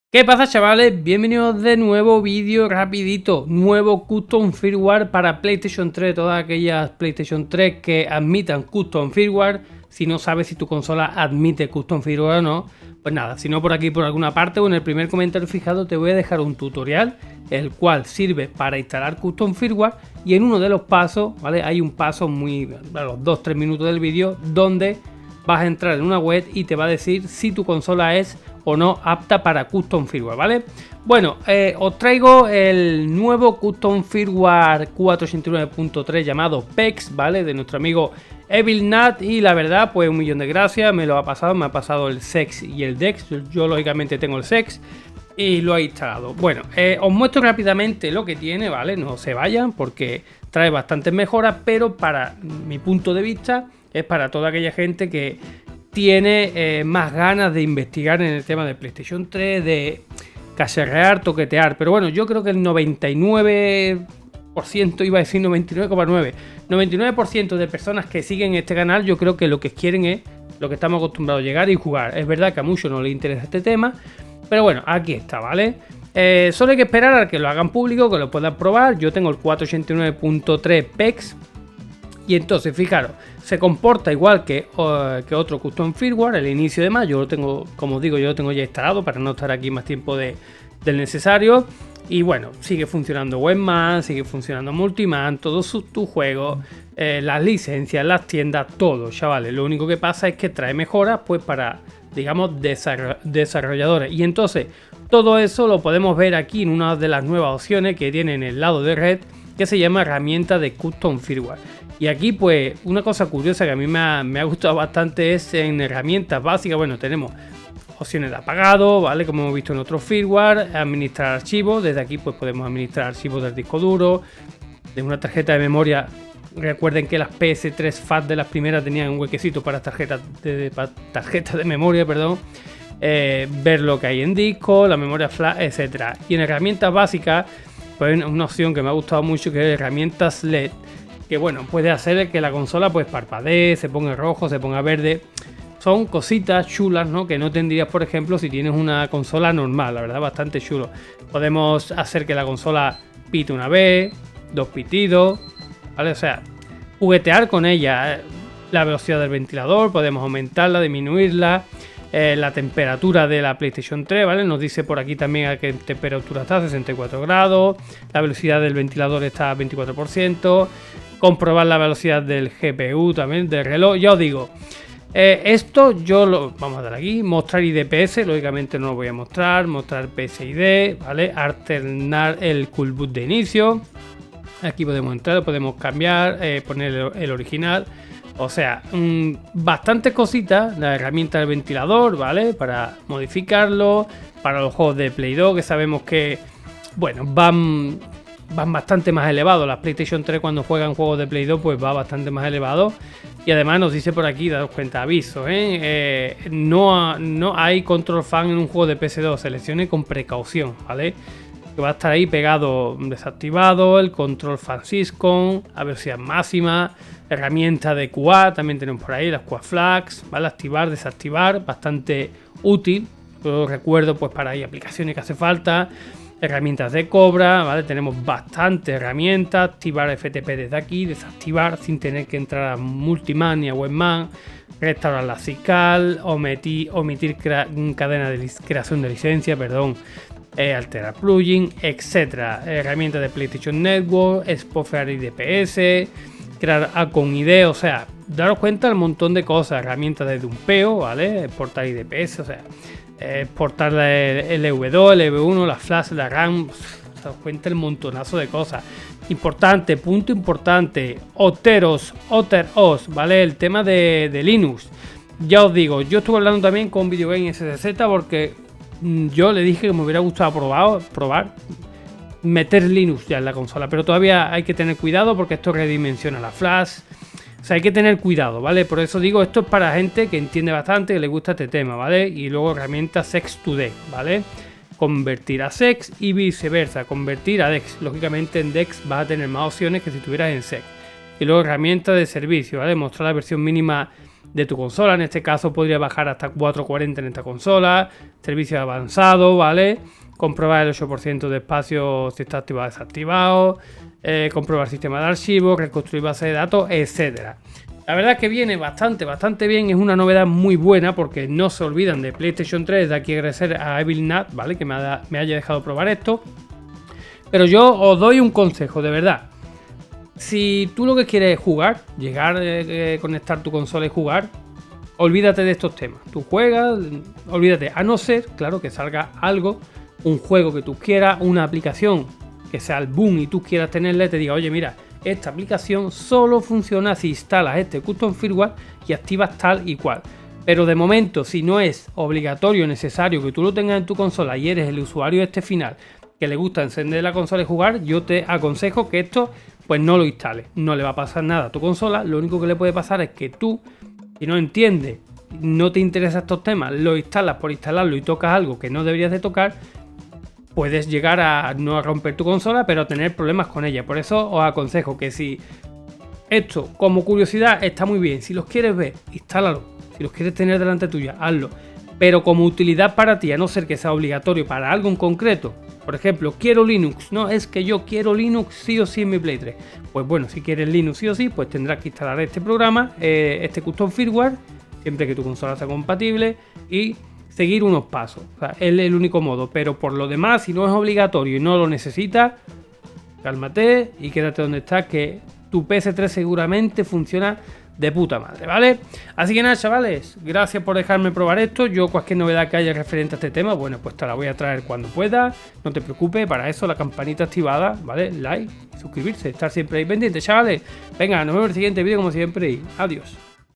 ¿Qué pasa, chavales? Bienvenidos de nuevo vídeo rapidito, nuevo custom firmware para PlayStation 3, todas aquellas PlayStation 3 que admitan custom firmware. Si no sabes si tu consola admite custom firmware o no, pues nada, si no por aquí por alguna parte o en el primer comentario fijado te voy a dejar un tutorial el cual sirve para instalar custom firmware, y en uno de los pasos, ¿vale? Hay un paso muy a los 2-3 minutos del vídeo donde vas a entrar en una web y te va a decir si tu consola es o no apta para custom firmware, ¿vale? Bueno, os traigo el nuevo custom firmware 489.3 llamado PEX, ¿vale? De nuestro amigo EvilNat, y la verdad, pues un millón de gracias, me lo ha pasado, me ha pasado el SEX y el DEX, yo lógicamente tengo el SEX y lo he instalado. Bueno, os muestro rápidamente lo que tiene, ¿vale? No se vayan porque trae bastantes mejoras, pero para mi punto de vista es para toda aquella gente que tiene más ganas de investigar en el tema de PlayStation 3, de cacharrear, toquetear. Pero bueno, yo creo que el 99%, iba a decir 99,9%, 99% de personas que siguen este canal, yo creo que lo que quieren es lo que estamos acostumbrados a llegar y jugar. Es verdad que a muchos no les interesa este tema, pero bueno, aquí está, ¿vale? Solo hay que esperar a que lo hagan público, que lo puedan probar. Yo tengo el 489.3 PEX. Y entonces, fijaros, se comporta igual que otro custom firmware, el inicio de mayo. Yo lo tengo, como digo, yo lo tengo ya instalado para no estar aquí más tiempo del necesario. Y bueno, sigue funcionando Webman, sigue funcionando Multiman, todos tus juegos, las licencias, las tiendas, todo, chavales. Lo único que pasa es que trae mejoras, pues para, digamos, desarrolladores. Y entonces, todo eso lo podemos ver aquí en una de las nuevas opciones que tiene en el lado de red, que se llama herramienta de custom firmware. Y aquí, pues, una cosa curiosa que a mí me ha gustado bastante es en herramientas básicas. Bueno, tenemos opciones de apagado, ¿vale? Como hemos visto en otros firmware, administrar archivos. Desde aquí, pues, podemos administrar archivos del disco duro, de una tarjeta de memoria. Recuerden que las PS3 FAT de las primeras tenían un huequecito para tarjetas de memoria, perdón. Ver lo que hay en disco, la memoria flash, etcétera. Y en herramientas básicas, pues, una opción que me ha gustado mucho, que es herramientas LED. Que bueno, puede hacer que la consola pues parpadee, se ponga rojo, se ponga verde. Son cositas chulas, ¿no? Que no tendrías, por ejemplo, si tienes una consola normal, la verdad, bastante chulo. Podemos hacer que la consola pite una vez, dos pitidos, ¿vale? O sea, juguetear con ella. La velocidad del ventilador, podemos aumentarla, disminuirla. La temperatura de la PlayStation 3, ¿vale? Nos dice por aquí también a qué temperatura está, 64 grados. La velocidad del ventilador está a 24%. Comprobar la velocidad del GPU también, del reloj. Ya os digo, esto yo lo vamos a dar aquí, mostrar IDPS, lógicamente no lo voy a mostrar, mostrar PSID, ¿vale? Alternar el cool boot de inicio. Aquí podemos entrar, podemos cambiar, poner el original. O sea, bastantes cositas. La herramienta del ventilador, ¿vale? Para modificarlo. Para los juegos de Play 2, que sabemos que, bueno, van bastante más elevados. Las PlayStation 3 cuando juegan juegos de Play 2 pues va bastante más elevado. Y además nos dice por aquí, daros cuenta, aviso, no hay control fan en un juego de PS2, seleccione con precaución, ¿vale? Que va a estar ahí pegado, desactivado, el control fan Syscon, a velocidad máxima, herramienta de QA, también tenemos por ahí las QA flags, ¿vale? Activar, desactivar, bastante útil. Yo recuerdo pues para ahí aplicaciones que hace falta. Herramientas de cobra, ¿vale? Tenemos bastantes herramientas. Activar FTP desde aquí, desactivar sin tener que entrar a Multiman ni a Webman. Restaurar la SICAL, omitir cadena de creación de licencia, perdón. Alterar plugin, etcétera. Herramientas de PlayStation Network, exportar IDPS, crear con ID, o sea, daros cuenta del montón de cosas. Herramientas de dumpeo, ¿vale? Exportar IDPS, o sea, exportar el EV2, el EV1, la flash, la RAM, se os cuenta el montonazo de cosas. Importante, punto importante, OtterOS, ¿vale? El tema de Linux. Ya os digo, yo estuve hablando también con Videogame SZ porque yo le dije que me hubiera gustado probar meter Linux ya en la consola, pero todavía hay que tener cuidado porque esto redimensiona la flash. O sea, hay que tener cuidado, ¿vale? Por eso digo, esto es para gente que entiende bastante, que le gusta este tema, ¿vale? Y luego herramienta Sex to Dex, ¿vale? Convertir a Sex y viceversa, convertir a Dex. Lógicamente en Dex vas a tener más opciones que si tuvieras en Sex. Y luego herramienta de servicio, ¿vale? Mostrar la versión mínima de tu consola. En este caso podría bajar hasta 440 en esta consola, servicio avanzado, ¿vale? Comprobar el 8% de espacio si está activado o desactivado, comprobar sistema de archivos, reconstruir base de datos, etcétera. La verdad es que viene bastante bien, es una novedad muy buena porque no se olvidan de PlayStation 3, de aquí agradecer a Evil Nat, ¿vale? Que me haya dejado probar esto. Pero yo os doy un consejo, de verdad. Si tú lo que quieres es jugar, llegar, conectar tu consola y jugar, olvídate de estos temas. Tú juegas, olvídate, a no ser, claro, que salga algo, un juego que tú quieras, una aplicación que sea el boom y tú quieras tenerla y te diga, oye, mira, esta aplicación solo funciona si instalas este custom firmware y activas tal y cual. Pero de momento, si no es obligatorio o necesario que tú lo tengas en tu consola y eres el usuario este final que le gusta encender la consola y jugar, yo te aconsejo que esto pues no lo instales. No le va a pasar nada a tu consola. Lo único que le puede pasar es que tú, si no entiendes, no te interesan estos temas, lo instalas por instalarlo y tocas algo que no deberías de tocar, puedes llegar a no a romper tu consola, pero a tener problemas con ella. Por eso os aconsejo que si esto como curiosidad está muy bien, si los quieres ver, instálalo. Si los quieres tener delante tuya, hazlo. Pero como utilidad para ti, a no ser que sea obligatorio para algo en concreto, por ejemplo, quiero Linux, no es que yo quiero Linux sí o sí en mi Play 3. Pues bueno, si quieres Linux sí o sí, pues tendrás que instalar este programa, este custom firmware, siempre que tu consola sea compatible y seguir unos pasos. O sea, es el único modo, pero por lo demás, si no es obligatorio y no lo necesitas, cálmate y quédate donde estás, que tu PS3 seguramente funciona de puta madre, ¿vale? Así que nada, chavales, gracias por dejarme probar esto. Yo cualquier novedad que haya referente a este tema, bueno, pues te la voy a traer cuando pueda. No te preocupes, para eso la campanita activada, ¿vale? Like, suscribirse, estar siempre ahí pendiente, chavales. Venga, nos vemos en el siguiente vídeo como siempre y adiós.